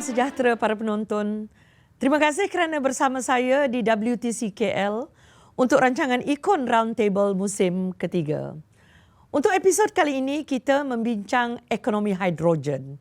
sejahtera para penonton. Terima kasih kerana bersama saya di WTC KL untuk rancangan Ikon Roundtable musim ketiga. Untuk episod kali ini, kita membincang ekonomi hidrogen.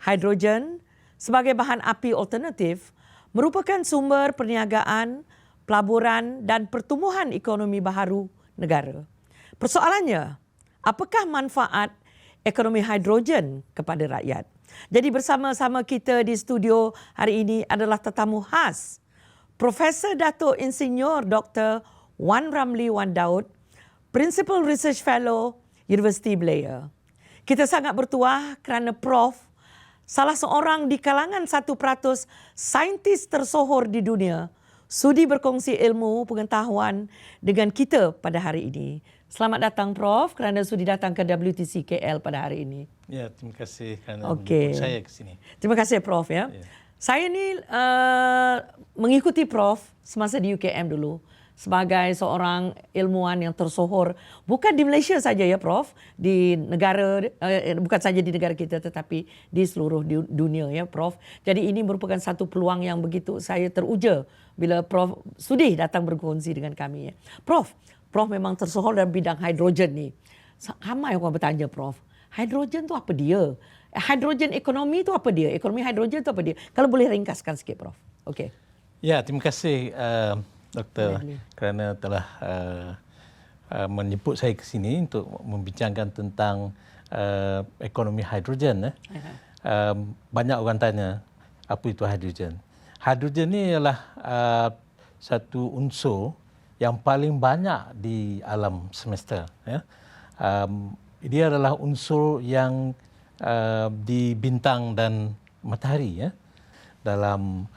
Hidrogen sebagai bahan api alternatif merupakan sumber perniagaan, pelaburan dan pertumbuhan ekonomi baharu negara. Persoalannya, apakah manfaat ekonomi hidrogen kepada rakyat? Jadi bersama-sama kita di studio hari ini adalah tetamu khas, Profesor Dato' Insinyur Dr. Wan Ramli Wan Daud, Principal Research Fellow Universiti Malaya. Kita sangat bertuah kerana Prof salah seorang di kalangan 1% saintis tersohor di dunia sudi berkongsi ilmu pengetahuan dengan kita pada hari ini. Selamat datang Prof kerana sudi datang ke WTC KL pada hari ini. Ya, terima kasih kerana menjemput saya ke sini. Terima kasih Prof ya. Saya ni mengikuti Prof semasa di UKM dulu sebagai seorang ilmuwan yang tersohor, bukan di Malaysia saja ya Prof, di negara bukan saja di negara kita tetapi di seluruh dunia ya Prof. Jadi ini merupakan satu peluang yang begitu saya teruja bila Prof sudi datang berkongsi dengan kami ya. Prof memang tersohor dalam bidang hidrogen ni. Ramai orang bertanya Prof, hidrogen tu apa dia? Hidrogen ekonomi tu apa dia? Ekonomi hidrogen tu apa dia? Kalau boleh ringkaskan sikit Prof. Okey. Ya, terima kasih Doktor kerana telah menjemput saya ke sini untuk membincangkan tentang ekonomi hidrogen. Banyak orang tanya apa itu hidrogen. Hidrogen ni ialah satu unsur yang paling banyak di alam semesta. Ya. Dia adalah unsur yang di bintang dan matahari. Ya. Dalam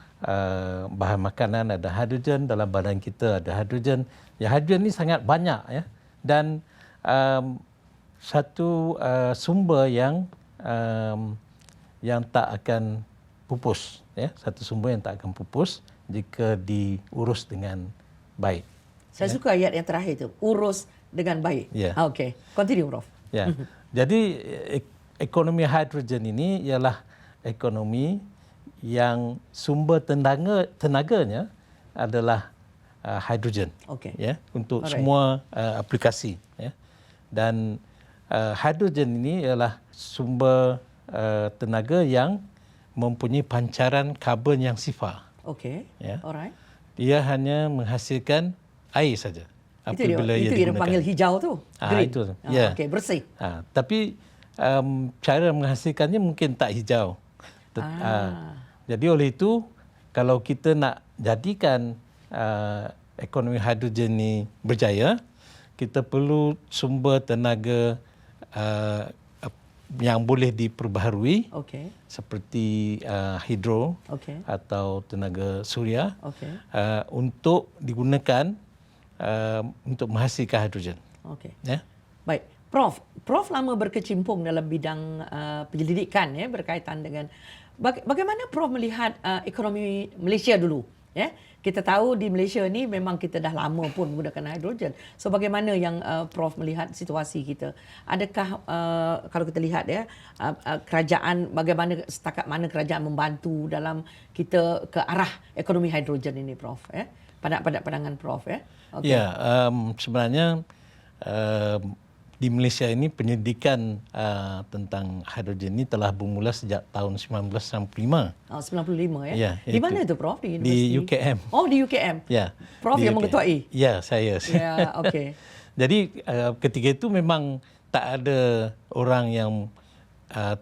bahan makanan ada hidrogen, dalam badan kita ada hidrogen. Ya, hidrogen ni sangat banyak. Ya. Dan satu sumber yang tak akan pupus. Ya. Satu sumber yang tak akan pupus jika diurus dengan baik. Saya suka ayat yang terakhir itu, urus dengan baik. Okey, continue Prof. Ya. Jadi ekonomi hidrogen ini ialah ekonomi yang sumber tenaganya adalah hidrogen. Ya, untuk semua aplikasi. Ya. Dan hidrogen ini ialah sumber tenaga yang mempunyai pancaran karbon yang sifar. Ya. Dia hanya menghasilkan air saja. Itu dia panggil hijau tu. Itu. Ya. Okey, bersih. Tapi cara menghasilkannya mungkin tak hijau. Jadi oleh itu, kalau kita nak jadikan ekonomi hidrogen ni berjaya, kita perlu sumber tenaga yang boleh diperbaharui, seperti hidro atau tenaga suria, untuk digunakan untuk menghasilkan hidrogen. Ya? Baik, Prof lama berkecimpung dalam bidang penyelidikan ya, berkaitan dengan bagaimana Prof melihat ekonomi Malaysia dulu. Ya? Kita tahu di Malaysia ni memang kita dah lama pun menggunakan hidrogen. So bagaimana yang Prof melihat situasi kita? Adakah kalau kita lihat ya, kerajaan, bagaimana setakat mana kerajaan membantu dalam kita ke arah ekonomi hidrogen ini Prof? Ya? Pandangan Prof ya. Ya, sebenarnya di Malaysia ini penyelidikan tentang hidrogen ini telah bermula sejak tahun 1995. 95 ya. Di mana itu Prof? Di UKM. Oh, di UKM. Ya. Prof yang mengetuai. Ya, saya. Ya, okey. Jadi ketika itu memang tak ada orang yang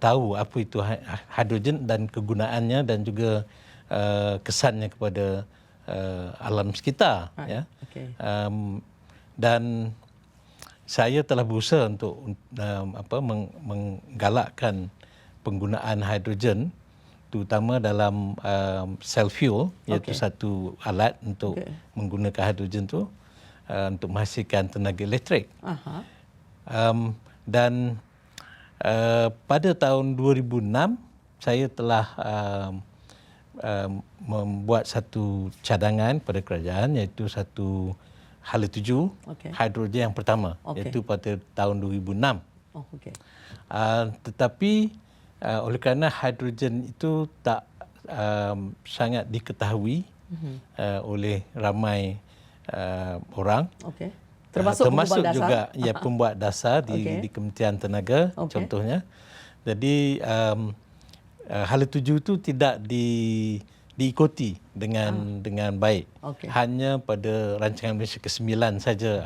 tahu apa itu hidrogen dan kegunaannya dan juga kesannya kepada alam sekitar. Ya. Dan saya telah berusaha untuk menggalakkan penggunaan hidrogen, terutama dalam cell fuel, iaitu satu alat untuk menggunakan hidrogen itu untuk menghasilkan tenaga elektrik. Dan pada tahun 2006 saya telah membuat satu cadangan pada kerajaan, iaitu satu hala tuju hidrogen yang pertama, iaitu pada tahun 2006. Tetapi oleh kerana hidrogen itu tak sangat diketahui oleh ramai orang. Okey. Termasuk juga pembuat dasar di Kementerian Tenaga contohnya. Jadi hala tuju itu tidak diikuti dengan baik. Hanya pada rancangan Malaysia ke-9 saja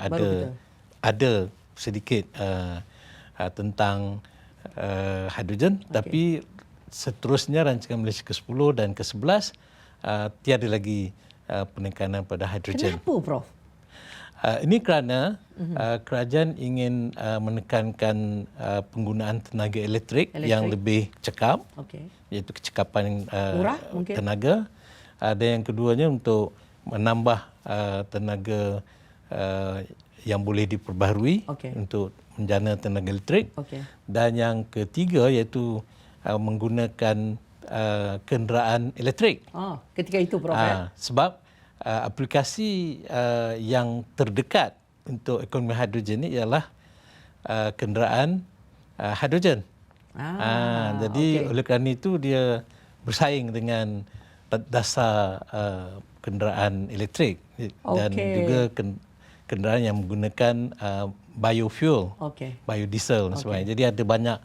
ada sedikit tentang hidrogen, tapi seterusnya rancangan Malaysia ke-10 dan ke-11 tiada lagi penekanan pada hidrogen. Kenapa, Prof? Ini kerana kerajaan ingin menekankan penggunaan tenaga elektrik yang lebih cekap, iaitu kecekapan tenaga. Dan yang keduanya untuk menambah tenaga yang boleh diperbaharui untuk menjana tenaga elektrik. Dan yang ketiga iaitu menggunakan kenderaan elektrik. Ketika itu, Prof. Sebab aplikasi yang terdekat untuk ekonomi hidrogen ini ialah kenderaan hidrogen. Jadi oleh kerana itu dia bersaing dengan dasar kenderaan elektrik dan juga kenderaan yang menggunakan biofuel, biodiesel dan sebagainya. Jadi ada banyak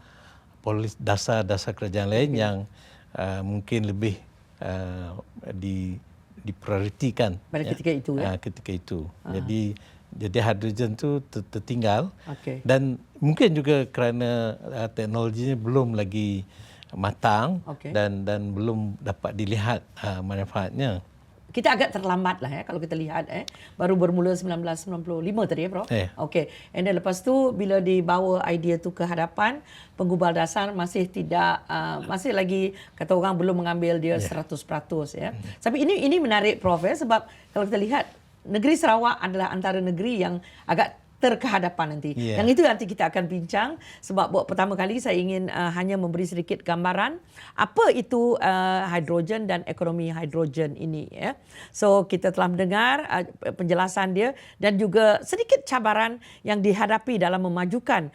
dasar kerajaan lain yang mungkin lebih diprioritikan pada ketika itu. Ketika itu. Jadi hidrogen tu tertinggal dan mungkin juga kerana teknologinya belum lagi matang dan belum dapat dilihat manfaatnya. Kita agak terlambat lah kalau kita lihat baru bermula 1995 tadi Prof. Okey. And then lepas tu bila dibawa idea tu ke hadapan, penggubal dasar masih tidak masih lagi kata orang belum mengambil dia 100% Tapi ini menarik Prof sebab kalau kita lihat negeri Sarawak adalah antara negeri yang agak terkehadapan nanti. Yang itu nanti kita akan bincang sebab buat pertama kali saya ingin hanya memberi sedikit gambaran apa itu hidrogen dan ekonomi hidrogen ini So kita telah mendengar penjelasan dia dan juga sedikit cabaran yang dihadapi dalam memajukan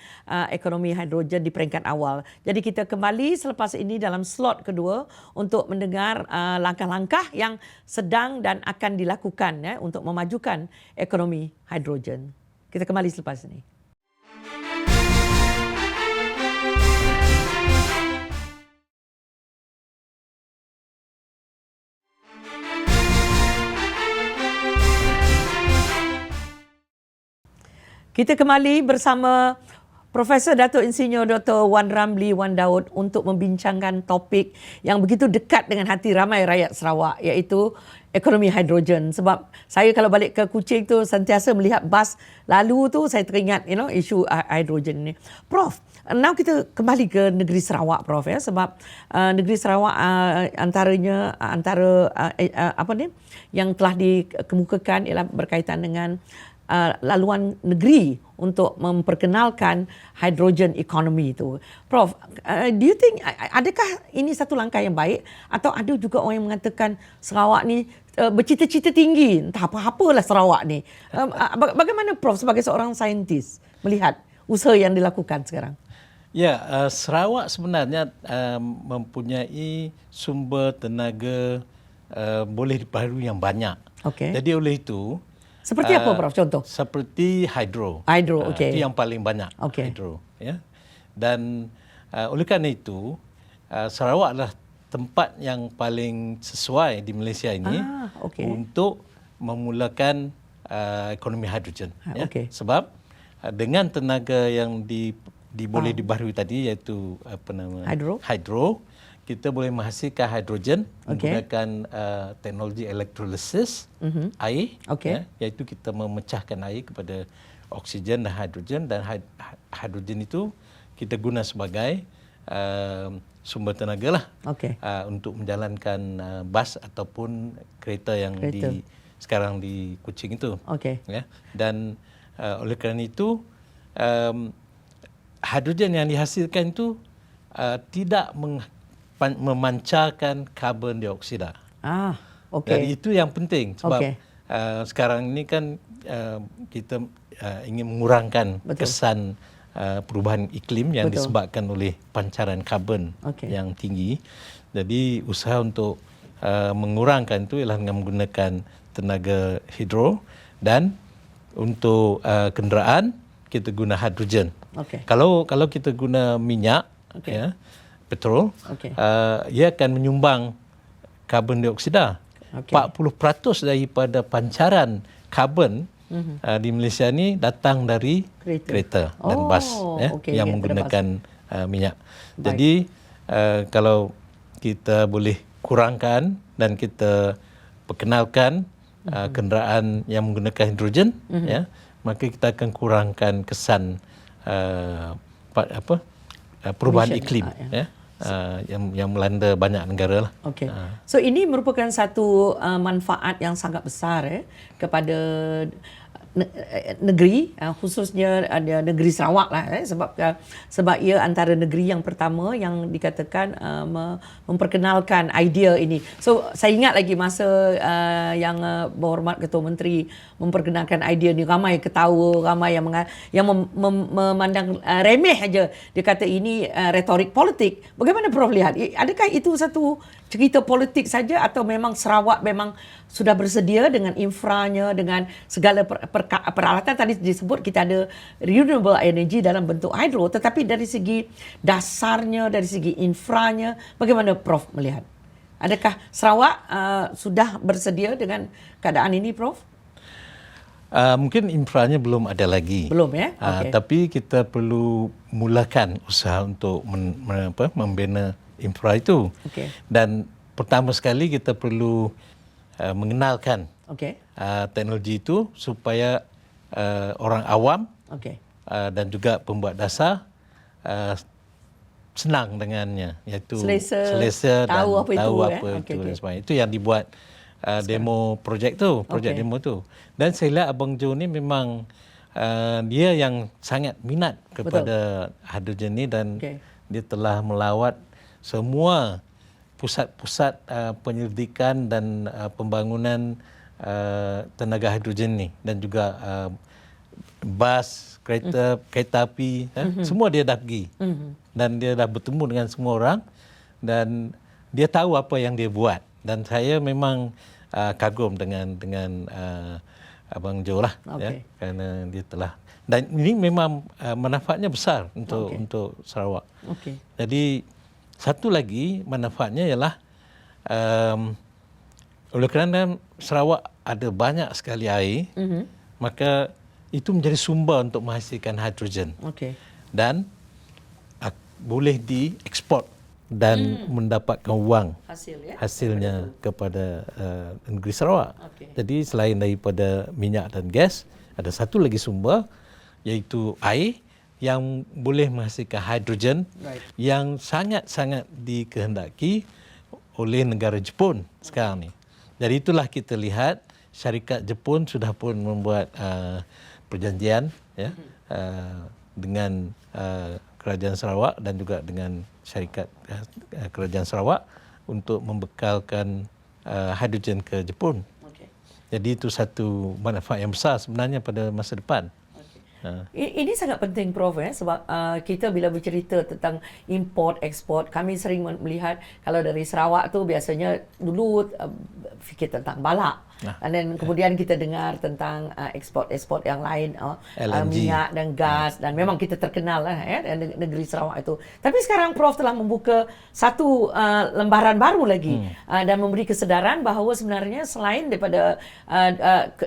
ekonomi hidrogen di peringkat awal. Jadi kita kembali selepas ini dalam slot kedua untuk mendengar langkah-langkah yang sedang dan akan dilakukan untuk memajukan ekonomi hidrogen. Kita kembali selepas ini. Kita kembali bersama Profesor Datuk Insinyur Dr. Wan Ramli Wan Daud untuk membincangkan topik yang begitu dekat dengan hati ramai rakyat Sarawak, iaitu ekonomi hidrogen. Sebab saya kalau balik ke Kuching tu sentiasa melihat bas lalu tu saya teringat isu hidrogen ni. Prof, now kita kembali ke negeri Sarawak Prof sebab negeri Sarawak antara yang telah dikemukakan ialah berkaitan dengan laluan negeri untuk memperkenalkan hydrogen economy itu. Prof, do you think adakah ini satu langkah yang baik atau ada juga orang yang mengatakan Sarawak ni bercita-cita tinggi, entah apa-apalah Sarawak ni. Bagaimana Prof sebagai seorang saintis melihat usaha yang dilakukan sekarang? Sarawak sebenarnya mempunyai sumber tenaga boleh diperbaharui yang banyak. Jadi oleh itu seperti apa Prof contoh? Seperti hidro. Itu yang paling banyak. Hidro. Dan oleh kerana itu Sarawak adalah tempat yang paling sesuai di Malaysia ini untuk memulakan ekonomi hidrogen. Sebab dengan tenaga yang boleh dibaharui tadi iaitu hidro, kita boleh menghasilkan hidrogen menggunakan teknologi elektrolisis air, iaitu kita memecahkan air kepada oksigen dan hidrogen itu kita guna sebagai sumber tenaga lah untuk menjalankan bas ataupun kereta yang sekarang di Kuching itu. Dan oleh kerana itu hidrogen yang dihasilkan itu tidak memancarkan karbon dioksida. Dan itu yang penting sebab sekarang ini kan kita ingin mengurangkan kesan perubahan iklim yang disebabkan oleh pancaran karbon yang tinggi. Jadi usaha untuk mengurangkan itu ialah dengan menggunakan tenaga hidro, dan untuk kenderaan kita guna hidrogen. Okey. Kalau kita guna minyak, ya, petrol, ia akan menyumbang karbon dioksida. 40% daripada pancaran karbon di Malaysia ni datang dari kereta dan bas, yang menggunakan minyak. Jadi kalau kita boleh kurangkan dan kita perkenalkan kenderaan yang menggunakan hidrogen, ya, maka kita akan kurangkan kesan perubahan iklim, yang melanda banyak negara lah. Okey. So ini merupakan satu manfaat yang sangat besar kepada negeri, khususnya ada negeri Sarawak lah, sebab ia antara negeri yang pertama yang dikatakan memperkenalkan idea ini. So saya ingat lagi masa yang berhormat Ketua Menteri memperkenalkan idea ni, ramai ketawa, ramai yang memandang remeh aja. Dia kata ini retorik politik. Bagaimana Prof lihat? Adakah itu satu cerita politik saja atau memang Sarawak memang sudah bersedia dengan infranya, dengan segala peralatan? Tadi disebut kita ada renewable energy dalam bentuk hidro, tetapi dari segi dasarnya, dari segi infranya, bagaimana Prof melihat? Adakah Sarawak sudah bersedia dengan keadaan ini, Prof? Mungkin infranya belum ada lagi. Belum, ya? Tapi kita perlu mulakan usaha untuk membina infra itu. Dan pertama sekali kita perlu mengenalkan teknologi itu supaya orang awam dan juga pembuat dasar senang dengannya, iaitu selesa dan tahu apa itu dan sebagainya. Itu yang dibuat demo projek demo tu. Dan saya lihat Abang Jo ni memang dia yang sangat minat kepada hidrogen ni, dan dia telah melawat semua pusat-pusat penyelidikan dan pembangunan tenaga hidrogen ni, dan juga bas, kereta api, semua dia dah pergi. Dan dia dah bertemu dengan semua orang dan dia tahu apa yang dia buat. Dan saya memang kagum dengan Abang Jo lah, ya, kerana dia telah, dan ini memang manfaatnya besar untuk Sarawak. Jadi satu lagi manfaatnya ialah oleh kerana Sarawak ada banyak sekali air, maka itu menjadi sumber untuk menghasilkan hidrogen. Dan boleh diekspor dan mendapatkan wang hasilnya kepada negeri Sarawak. Jadi selain daripada minyak dan gas, ada satu lagi sumber, iaitu air yang boleh menghasilkan hidrogen yang sangat-sangat dikehendaki oleh negara Jepun sekarang ni. Jadi itulah kita lihat syarikat Jepun sudah pun membuat perjanjian, ya, dengan Kerajaan Sarawak dan juga dengan syarikat Kerajaan Sarawak untuk membekalkan hidrogen ke Jepun. Jadi itu satu manfaat yang besar sebenarnya pada masa depan. Ini sangat penting, Prof, sebab kita bila bercerita tentang import, ekspor, kami sering melihat kalau dari Sarawak tu biasanya dulu fikir tentang balak. Dan kemudian kita dengar tentang ekspor yang lain, minyak dan gas, dan memang kita terkenal lah, negeri Sarawak itu. Tapi sekarang Prof telah membuka satu lembaran baru lagi dan memberi kesedaran bahawa sebenarnya selain daripada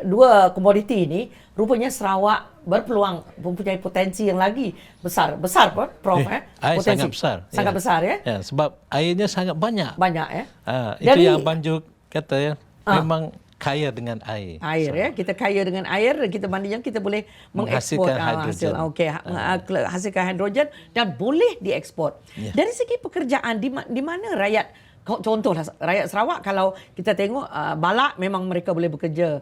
dua komoditi ini, rupanya Sarawak berpeluang, mempunyai potensi yang lagi besar Prof. Air sangat besar. Sangat besar, ya. Sebab airnya sangat banyak. Ya. Itu yang Abang Jo kata, ya. Memang kaya dengan air. Ya. Kita kaya dengan air, dan kita bandingkan kita boleh mengekspor hasil. Hasilkan hidrogen dan boleh diekspor. Dari segi pekerjaan, di mana rakyat, contohlah rakyat Sarawak, kalau kita tengok balak memang mereka boleh bekerja.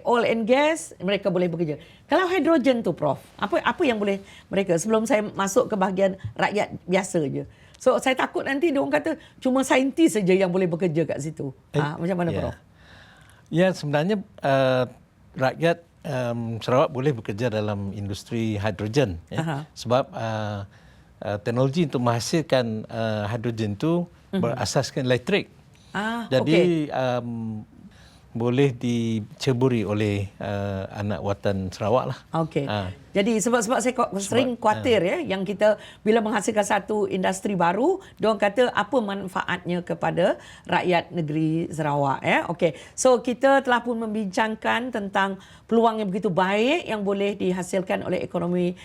Oil and gas mereka boleh bekerja. Kalau hidrogen tu, Prof, apa yang boleh mereka, sebelum saya masuk ke bahagian rakyat biasa je. So saya takut nanti dia orang kata cuma saintis saja yang boleh bekerja kat situ. Macam mana, Prof? Ya, sebenarnya rakyat Sarawak boleh bekerja dalam industri hidrogen, ya. Sebab teknologi untuk menghasilkan hidrogen itu berasaskan elektrik. Jadi boleh diceburi oleh anak watan Sarawak lah. Okey. Jadi sebab saya sering khawatir yang kita bila menghasilkan satu industri baru, diorang kata apa manfaatnya kepada rakyat negeri Sarawak Okey. So kita telah pun membincangkan tentang peluang yang begitu baik yang boleh dihasilkan oleh ekonomi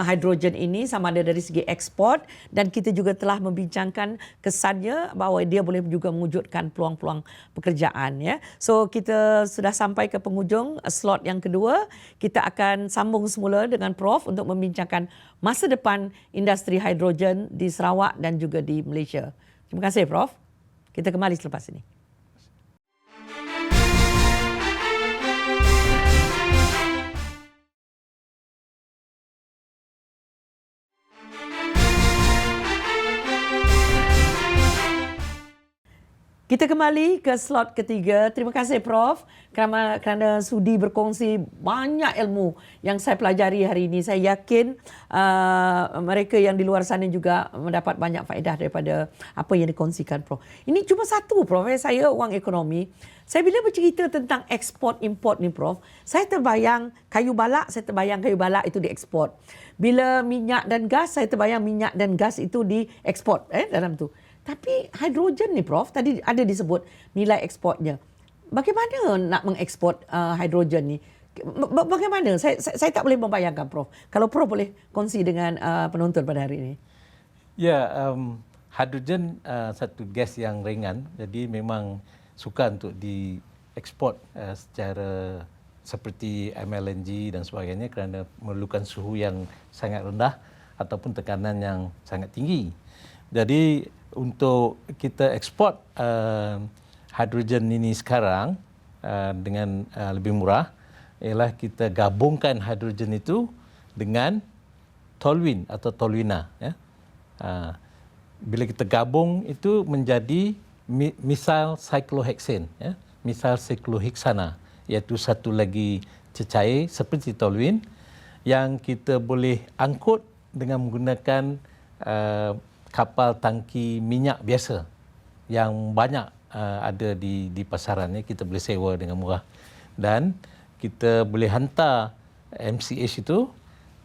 hidrogen ini sama ada dari segi ekspor, dan kita juga telah membincangkan kesannya bahawa dia boleh juga mewujudkan peluang-peluang pekerjaan So kita sudah sampai ke penghujung slot yang kedua. Kita akan sambung semula dengan Prof untuk membincangkan masa depan industri hidrogen di Sarawak dan juga di Malaysia. Terima kasih Prof. Kita kembali selepas ini. Kita kembali ke slot ketiga. Terima kasih Prof kerana sudi berkongsi banyak ilmu yang saya pelajari hari ini. Saya yakin mereka yang di luar sana juga mendapat banyak faedah daripada apa yang dikongsikan Prof. Ini cuma satu Prof. Saya orang ekonomi. Saya bila bercerita tentang ekspor import ni Prof, saya terbayang kayu balak itu diekspor. Bila minyak dan gas, saya terbayang minyak dan gas itu diekspor dalam tu. Tapi hidrogen ni Prof, tadi ada disebut nilai ekspornya. Bagaimana nak mengeksport hidrogen ni? Bagaimana? Saya tak boleh membayangkan Prof. Kalau Prof boleh kongsi dengan penonton pada hari ini. Ya, hidrogen satu gas yang ringan, jadi memang sukar untuk diekspor secara seperti MLNG dan sebagainya kerana memerlukan suhu yang sangat rendah ataupun tekanan yang sangat tinggi. Jadi untuk kita ekspor hidrogen ini sekarang dengan lebih murah ialah kita gabungkan hidrogen itu dengan toluene atau toluena. Bila kita gabung itu menjadi misal cyclohexane, misal cyclohexana, iaitu satu lagi cecair seperti toluene yang kita boleh angkut dengan menggunakan kapal tangki minyak biasa yang banyak ada di pasaran ni, kita boleh sewa dengan murah, dan kita boleh hantar MCH itu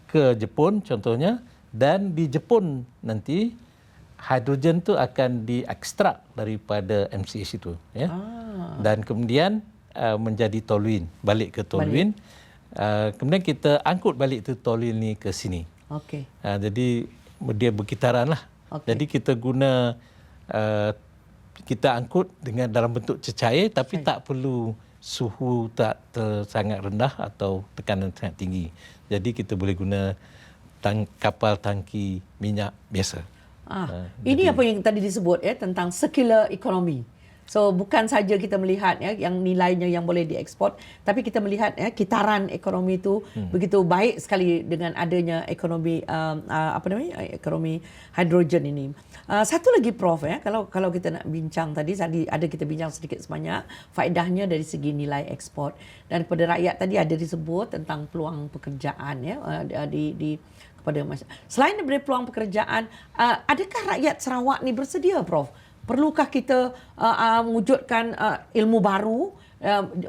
ke Jepun contohnya, dan di Jepun nanti hidrogen tu akan diekstrak daripada MCH itu dan kemudian menjadi toluene, balik ke toluene. Kemudian kita angkut balik tu toluene ni ke sini. Jadi dia berkitaran lah. Jadi kita guna kita angkut dengan dalam bentuk cecair, tapi tak perlu suhu sangat rendah atau tekanan sangat tinggi. Jadi kita boleh guna kapal tangki minyak biasa. Ini apa yang tadi disebut tentang circular economy. So bukan saja kita melihat yang nilainya yang boleh diekspor, tapi kita melihat kitaran ekonomi itu begitu baik sekali dengan adanya ekonomi ekonomi hidrogen ini. Satu lagi Prof kalau kita nak bincang tadi ada kita bincang sedikit sebanyak faedahnya dari segi nilai ekspor, dan kepada rakyat tadi ada disebut tentang peluang pekerjaan kepada masyarakat. Selain daripada peluang pekerjaan, adakah rakyat Sarawak ni bersedia Prof? Perlukah kita mewujudkan ilmu baru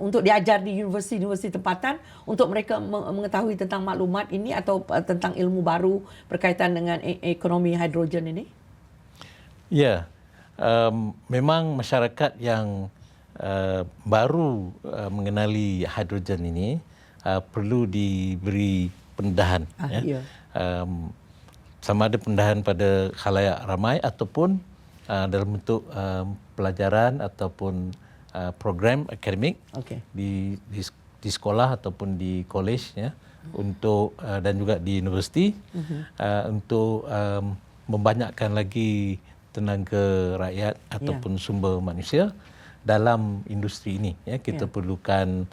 untuk diajar di universiti-universiti tempatan untuk mereka mengetahui tentang maklumat ini atau tentang ilmu baru berkaitan dengan ekonomi hidrogen ini? Ya, memang masyarakat yang baru mengenali hidrogen ini perlu diberi pendedahan. Sama ada pendedahan pada khalayak ramai ataupun dalam bentuk pelajaran ataupun program akademik di sekolah ataupun di kolej untuk dan juga di universiti untuk membanyakkan lagi tenaga rakyat ataupun sumber manusia dalam industri ini. Kita perlukan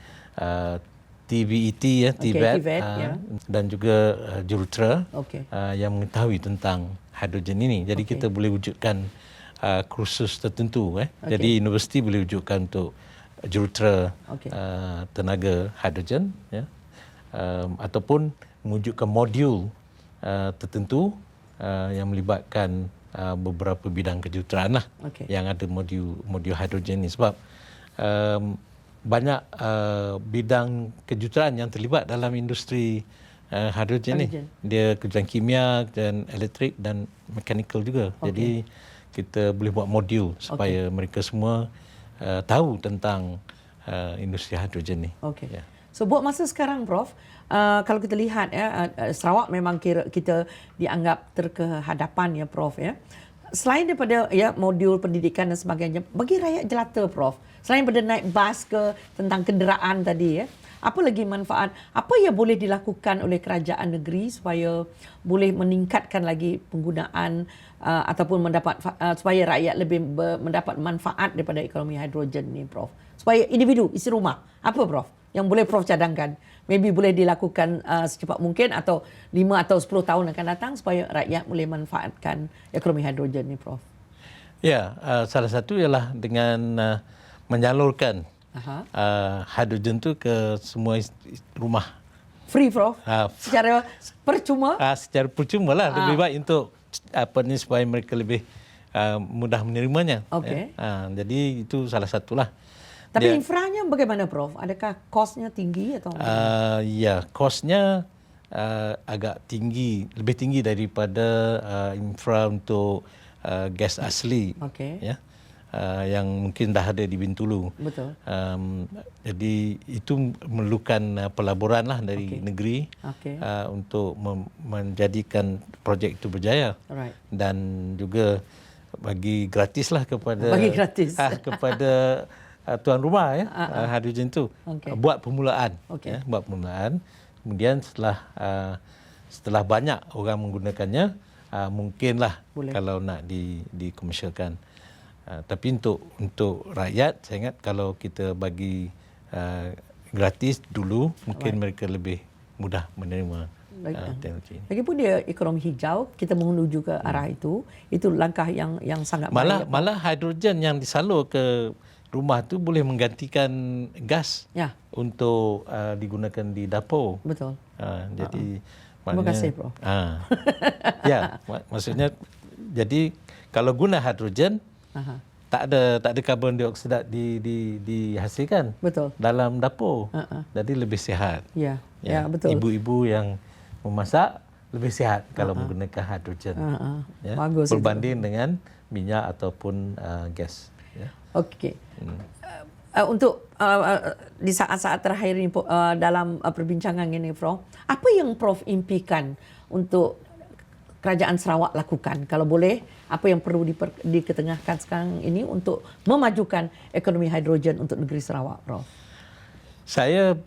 TVET TVET dan juga jurutera yang mengetahui tentang hidrogen ini. Jadi kita boleh wujudkan kursus tertentu. Jadi universiti boleh wujudkan untuk jurutera tenaga hidrogen ataupun mewujudkan modul tertentu yang melibatkan beberapa bidang kejuruteraan lah yang ada modul hidrogen ni, sebab banyak bidang kejuruteraan yang terlibat dalam industri hidrogen ni. Dia kejuruteraan kimia dan elektrik dan mechanical juga. Jadi kita boleh buat modul supaya mereka semua tahu tentang industri hidrogen ni. So buat masa sekarang, Prof, kalau kita lihat Sarawak memang kita dianggap terkehadapan ya, Prof ya. Selain daripada modul pendidikan dan sebagainya, bagi rakyat jelata, Prof, selain daripada naik bas ke tentang kenderaan tadi apa lagi manfaat, apa yang boleh dilakukan oleh kerajaan negeri supaya boleh meningkatkan lagi penggunaan ataupun supaya rakyat lebih mendapat manfaat daripada ekonomi hidrogen ni, Prof? Supaya individu, isi rumah, apa, Prof, yang boleh Prof cadangkan? Maybe boleh dilakukan secepat mungkin atau 5 atau 10 tahun akan datang supaya rakyat boleh manfaatkan ekonomi hidrogen ni, Prof. Ya, salah satu ialah dengan menyalurkan hidrogen tu ke semua rumah. Free, Prof? Secara percuma? Secara percuma lah. Lebih baik untuk supaya mereka lebih mudah menerimanya. Jadi itu salah satulah. Tapi infranya bagaimana, Prof? Adakah kosnya tinggi atau? Ya, kosnya agak tinggi, lebih tinggi daripada infra untuk gas asli. Ya. Yang mungkin dah ada di Bintulu. Betul. Jadi itu memerlukan pelaburan lah dari negeri untuk menjadikan projek itu berjaya. Dan juga bagi gratis lah kepada kepada tuan rumah hidrogen tu. Buat permulaan. Buat permulaan. Kemudian setelah banyak orang menggunakannya, mungkinlah kalau nak dikomersialkan. Tapi untuk rakyat, saya ingat kalau kita bagi gratis dulu, mungkin mereka lebih mudah menerima teknologi ini. Lagipun dia ekonomi hijau, kita menuju ke arah itu langkah yang sangat baik. Malah hidrogen yang disalur ke rumah tu boleh menggantikan gas untuk digunakan di dapur. Betul. Jadi terima kasih, Prof. Ya, maksudnya jadi kalau guna hidrogen tak ada karbon dioksida dihasilkan dalam dapur. Jadi lebih sihat. Ya, betul. Ibu-ibu yang memasak lebih sihat kalau menggunakan hidrogen. Bagus. Berbanding dengan minyak ataupun gas. Okey. Untuk di saat-saat terakhir ini dalam perbincangan ini, Prof, apa yang Prof impikan untuk kerajaan Sarawak lakukan? Kalau boleh, apa yang perlu diketengahkan sekarang ini untuk memajukan ekonomi hidrogen untuk negeri Sarawak, Prof? Saya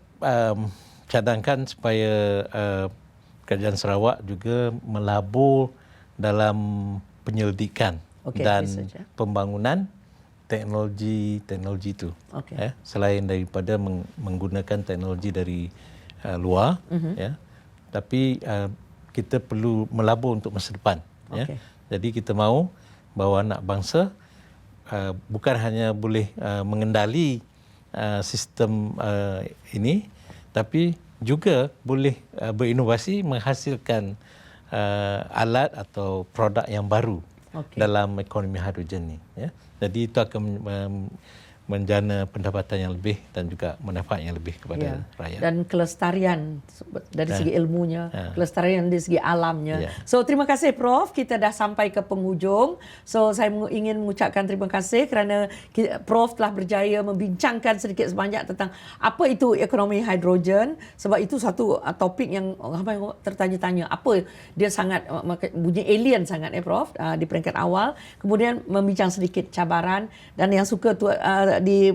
cadangkan supaya kerajaan Sarawak juga melabur dalam penyelidikan dan pembangunan teknologi itu. Selain daripada menggunakan teknologi dari luar, tapi kita perlu melabur untuk masa depan. Jadi kita mahu bahawa anak bangsa bukan hanya boleh mengendali sistem ini, tapi juga boleh berinovasi menghasilkan alat atau produk yang baru dalam ekonomi hidrogen ni. Jadi itu akan menjana pendapatan yang lebih dan juga manfaat yang lebih kepada rakyat. Dan kelestarian dari segi ilmunya, kelestarian dari segi alamnya. So terima kasih, Prof. Kita dah sampai ke penghujung. So saya ingin mengucapkan terima kasih kerana Prof telah berjaya membincangkan sedikit sebanyak tentang apa itu ekonomi hidrogen, sebab itu satu topik yang ramai tertanya-tanya. Apa dia sangat bunyi alien sangat, Prof, di peringkat awal. Kemudian membincang sedikit cabaran, dan yang suka di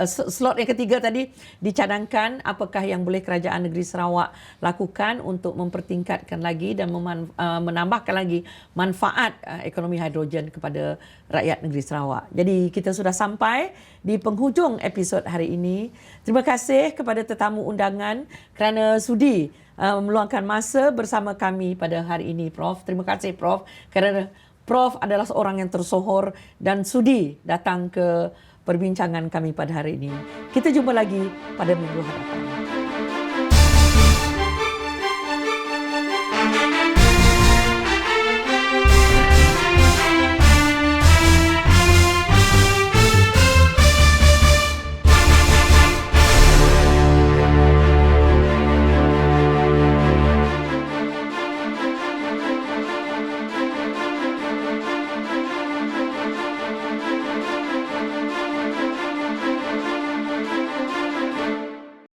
slot yang ketiga tadi dicadangkan apakah yang boleh kerajaan negeri Sarawak lakukan untuk mempertingkatkan lagi dan menambahkan lagi manfaat ekonomi hidrogen kepada rakyat negeri Sarawak. Jadi kita sudah sampai di penghujung episod hari ini. Terima kasih kepada tetamu undangan kerana sudi meluangkan masa bersama kami pada hari ini, Prof. Terima kasih, Prof, kerana Prof adalah seorang yang tersohor dan sudi datang ke perbincangan kami pada hari ini. Kita jumpa lagi pada minggu hadapan.